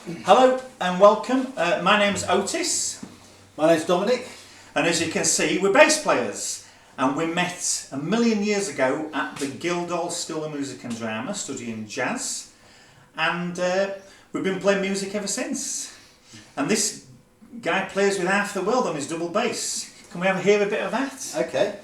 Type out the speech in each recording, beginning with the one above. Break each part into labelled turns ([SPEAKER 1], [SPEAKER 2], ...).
[SPEAKER 1] Hello and welcome. My name's Otis.
[SPEAKER 2] My name's Dominic.
[SPEAKER 1] And as you can see, we're bass players. And we met a million years ago at the Guildhall School of Music and Drama, studying jazz. And we've been playing music ever since. And this guy plays with half the world on his double bass. Can we have hear a bit of that?
[SPEAKER 2] Okay.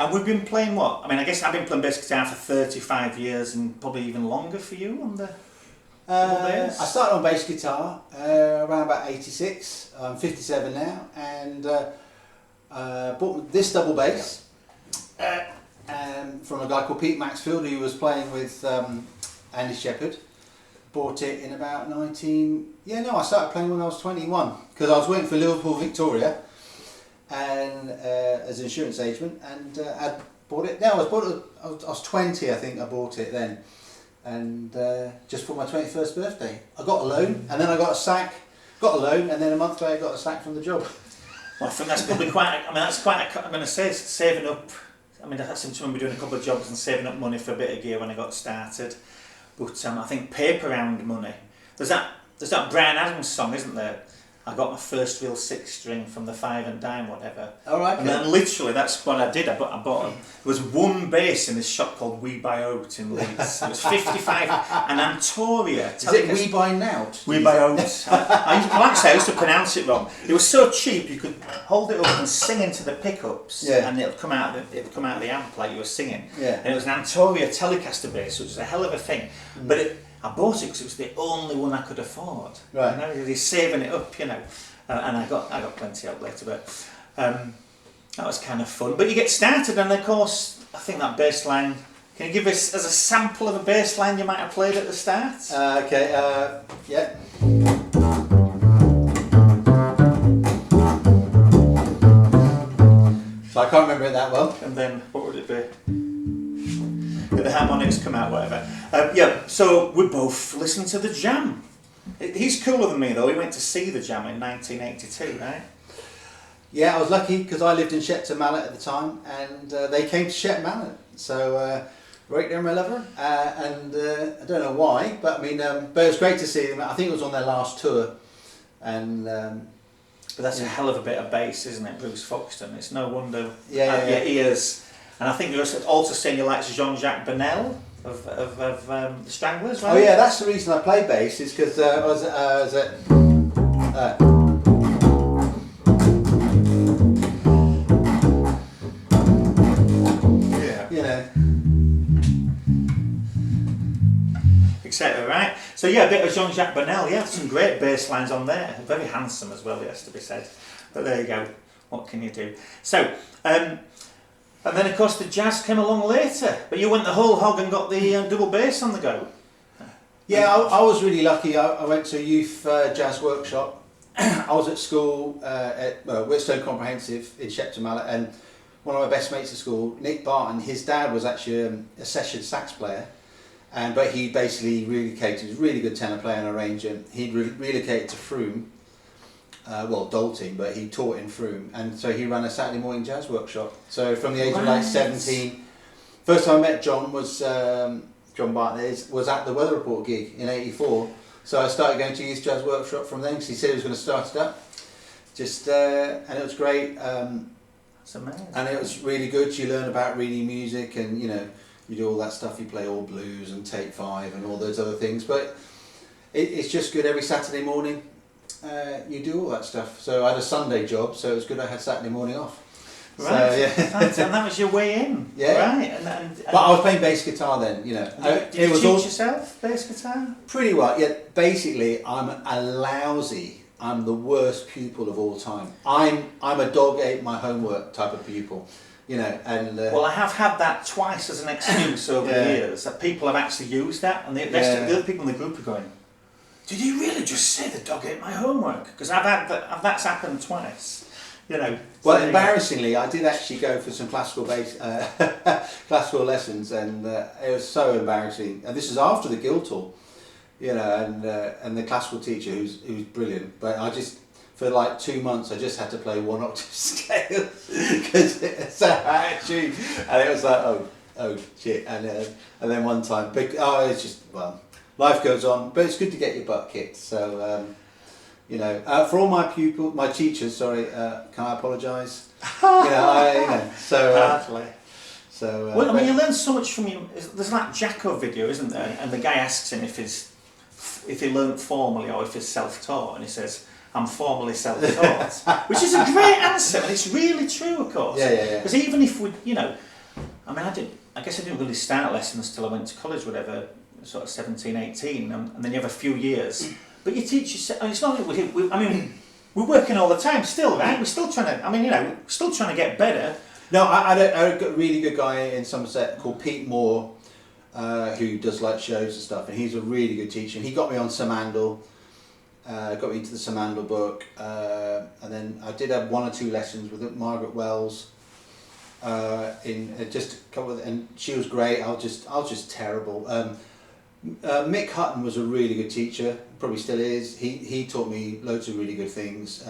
[SPEAKER 1] And we've been playing what? I mean, I guess I've been playing bass guitar for 35 years and probably even longer for you on the double bass.
[SPEAKER 2] I started on bass guitar around about 86. I'm 57 now, and bought this double bass from a guy called Pete Maxfield, who was playing with Andy Shepherd. Bought it in about I started playing when I was 21 because I was working for Liverpool Victoria and as an insurance agent, and I bought it. I was 20, I think. I bought it then, and just for my 21st birthday, I got a loan, and then I got a sack. Got a loan, and then a month later, I got a sack from the job.
[SPEAKER 1] Well, I think that's probably quite. I'm going to say saving up. I mean, I seem to remember doing a couple of jobs and saving up money for a bit of gear when I got started. But I think paper round money. There's that Brian Adams song, isn't there? I got my first real 6-string from the 5 and dime, whatever.
[SPEAKER 2] All right.
[SPEAKER 1] And then literally that's what I did. I bought there was one bass in this shop called We Buy Out in Leeds. It was 55, an Antoria.
[SPEAKER 2] Is it We Buy Nout?
[SPEAKER 1] We Buy Out. I used to pronounce it wrong. It was so cheap you could hold it up and sing into the pickups, and it'd come out of the amp like you were singing.
[SPEAKER 2] Yeah.
[SPEAKER 1] And it was an Antoria Telecaster bass, which was a hell of a thing. But I bought it because it was the only one I could afford.
[SPEAKER 2] Right.
[SPEAKER 1] You know, you're saving it up, and I got plenty out later, but that was kind of fun. But you get started, and of course, I think that bass line. Can you give us as a sample of a bass line you might have played at the start?
[SPEAKER 2] Okay. Yeah. So I can't remember it that well.
[SPEAKER 1] And then what would it be? The harmonics come out, whatever. So we both listened to the Jam. He's cooler than me though. He went to see the Jam in 1982, right?
[SPEAKER 2] Yeah, I was lucky because I lived in Shepton Mallet at the time, and they came to Shepton Mallet. So right there, my lover. And I don't know why, but I mean, but it was great to see them. I think it was on their last tour, and.
[SPEAKER 1] But that's a hell of a bit of bass, isn't it, Bruce Foxton? It's no wonder
[SPEAKER 2] your
[SPEAKER 1] ears. And I think you're also saying you like Jean-Jacques Bonnel of the Stranglers, right?
[SPEAKER 2] Oh yeah, that's the reason I play bass, is because I was at... You know.
[SPEAKER 1] Etc. Right? So yeah, a bit of Jean-Jacques Bonnel, some great bass lines on there. Very handsome as well, it has to be said. But there you go, what can you do? So, and then of course the jazz came along later, but you went the whole hog and got the double bass on the go.
[SPEAKER 2] Yeah, I was really lucky. I went to a youth jazz workshop. I was at school at Whitstone Comprehensive in Shepton Mallet, and one of my best mates at school, Nick Barton, his dad was actually a session sax player, but he basically relocated. He was a really good tenor player and arranger. He'd relocated to Frome, Dalton, but he taught in Frome, and so he ran a Saturday morning jazz workshop. So from the age of like 17, first time I met John was John Barton was at the Weather Report gig in '84. So I started going to youth jazz workshop from then because he said he was going to start it up. And it was great.
[SPEAKER 1] That's amazing.
[SPEAKER 2] And it was really good. You learn about reading music, and you do all that stuff. You play all blues and tape 5 and all those other things. But it's just good every Saturday morning. You do all that stuff. So I had a Sunday job, so it was good I had Saturday morning off.
[SPEAKER 1] Right,
[SPEAKER 2] so, yeah.
[SPEAKER 1] And that was your way in.
[SPEAKER 2] Yeah.
[SPEAKER 1] Right. And
[SPEAKER 2] but I was playing bass guitar then,
[SPEAKER 1] Did you teach yourself bass guitar?
[SPEAKER 2] Pretty well, yeah. Basically, I'm the worst pupil of all time. I'm a dog ate my homework type of pupil.
[SPEAKER 1] Well, I have had that twice as an excuse over the years, that people have actually used that, and the other people in the group are going, did you really just say the dog ate my homework? Because that's happened twice.
[SPEAKER 2] Well, embarrassingly, I did actually go for some classical lessons, and it was so embarrassing. And this is after the Guildhall, and the classical teacher who's brilliant. But I just for like 2 months, I just had to play 1 octave scale because it's so hard to tune. And it was like, oh shit. And then one time, it's just, well, life goes on, but it's good to get your butt kicked. So, for all my teachers, sorry, can I apologise?
[SPEAKER 1] Hardly.
[SPEAKER 2] So,
[SPEAKER 1] you learn so much from you. There's that Jacko video, isn't there? And the guy asks him if he learnt formally or if he's self-taught, and he says, "I'm formally self-taught," which is a great answer, and it's really true, of course.
[SPEAKER 2] Yeah.
[SPEAKER 1] Because even if we, I guess I didn't really start lessons till I went to college, whatever, sort of 17, 18, and then you have a few years. But your teacher, and it's not like we're working all the time still, right? We're still trying to, still trying to get better.
[SPEAKER 2] No, I had a really good guy in Somerset called Pete Moore, who does like shows and stuff, and he's a really good teacher. And he got me on Samandal, got me into the Samandal book, and then I did have 1 or 2 lessons with Margaret Wells. In just a couple of, and she was great. I was just terrible. Mick Hutton was a really good teacher, probably still is. He taught me loads of really good things.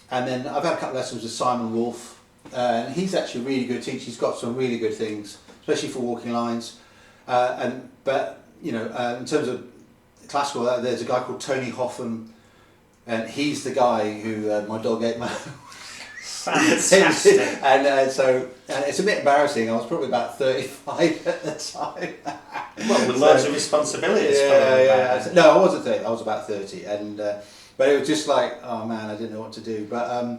[SPEAKER 2] And then I've had a couple of lessons with Simon Wolfe, and he's actually a really good teacher. He's got some really good things, especially for walking lines. But in terms of classical, there's a guy called Tony Hoffman, and he's the guy who my dog ate my.
[SPEAKER 1] Fantastic.
[SPEAKER 2] and it's a bit embarrassing. I was probably about 35 at the time.
[SPEAKER 1] Well, with loads of responsibilities.
[SPEAKER 2] Yeah. No, I wasn't 30. I was about 30, and but it was just like, oh man, I didn't know what to do. But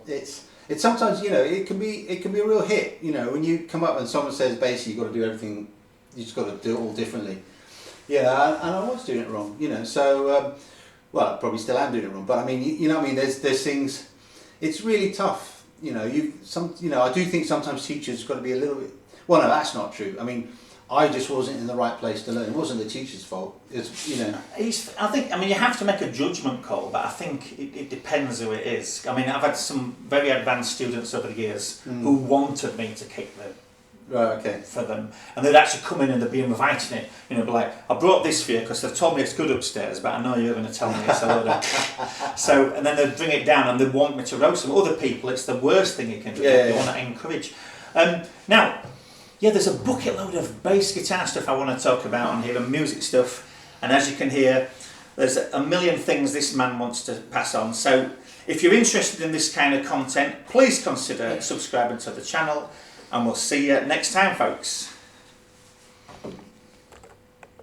[SPEAKER 2] it's sometimes it can be a real hit. When you come up and someone says basically you've got to do everything, you just got to do it all differently. Yeah, and I was doing it wrong. So. Well, I probably still am doing it wrong, but I mean, there's things. It's really tough, I do think sometimes teachers got to be a little bit. Well, no, that's not true. I mean, I just wasn't in the right place to learn. It wasn't the teacher's fault.
[SPEAKER 1] I think you have to make a judgment call, but I think it depends who it is. I've had some very advanced students over the years who wanted me to kick the.
[SPEAKER 2] Right, okay.
[SPEAKER 1] For them, and they'd actually come in and they'd be inviting it. Be like, I brought this for you because they've told me it's good upstairs, but I know you're going to tell me it's a load of. So, and then they'd bring it down and they want me to roast them. Other people, it's the worst thing you can do. They want to encourage. Now, there's a bucket load of bass guitar stuff I want to talk about on here and music stuff. And as you can hear, there's a million things this man wants to pass on. So, if you're interested in this kind of content, please consider subscribing to the channel. And we'll see you next time, folks.